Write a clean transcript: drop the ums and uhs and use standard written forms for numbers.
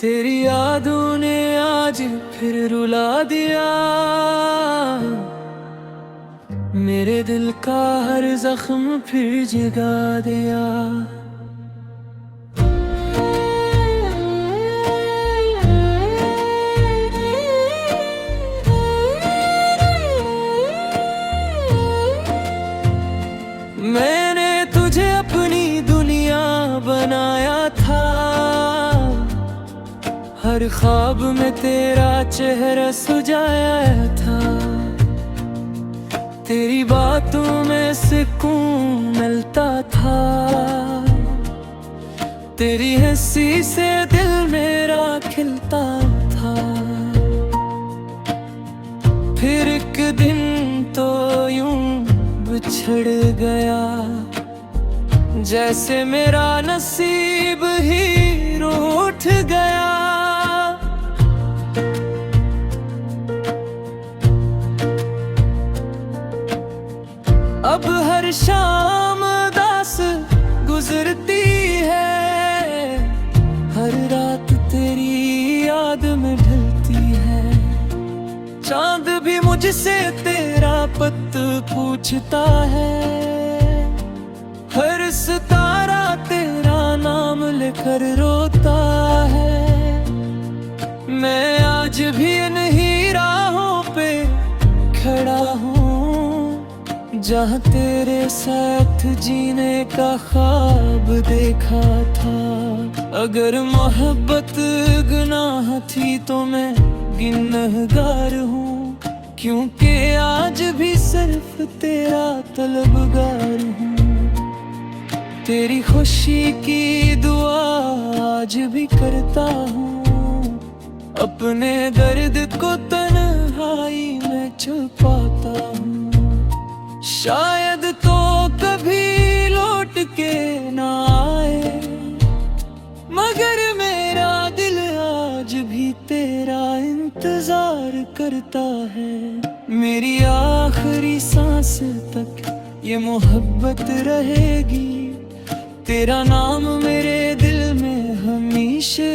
तेरी यादों ने आज फिर रुला दिया, मेरे दिल का हर जख्म फिर जगा दिया। मैंने तुझे अपनी दुनिया बनाया था, हर ख्वाब में तेरा चेहरा सजाया था। तेरी बातों में सुकून मिलता था, तेरी हंसी से दिल मेरा खिलता था। फिर एक दिन तो यूं बिछड़ गया, जैसे मेरा नसीब ही रूठ गया। अब हर शाम दास गुजरती है, हर रात तेरी याद में ढलती है। चांद भी मुझसे तेरा पत पूछता है, हर सितारा तेरा नाम लेकर रोता है। मैं आज भी इन्हीं राहों पे खड़ा हूँ, जहाँ तेरे साथ जीने का ख्वाब देखा था। अगर मोहब्बत गुनाह थी तो मैं गुनहगार हूँ, क्योंकि आज भी सिर्फ तेरा तलबगार हूँ। तेरी खुशी की दुआ आज भी करता हूँ, अपने दर्द को तन्हाई में छुपाता हूँ। शायद तो कभी लौट के ना आए, मगर मेरा दिल आज भी तेरा इंतजार करता है। मेरी आखिरी सांस तक ये मोहब्बत रहेगी, तेरा नाम मेरे दिल में हमेशा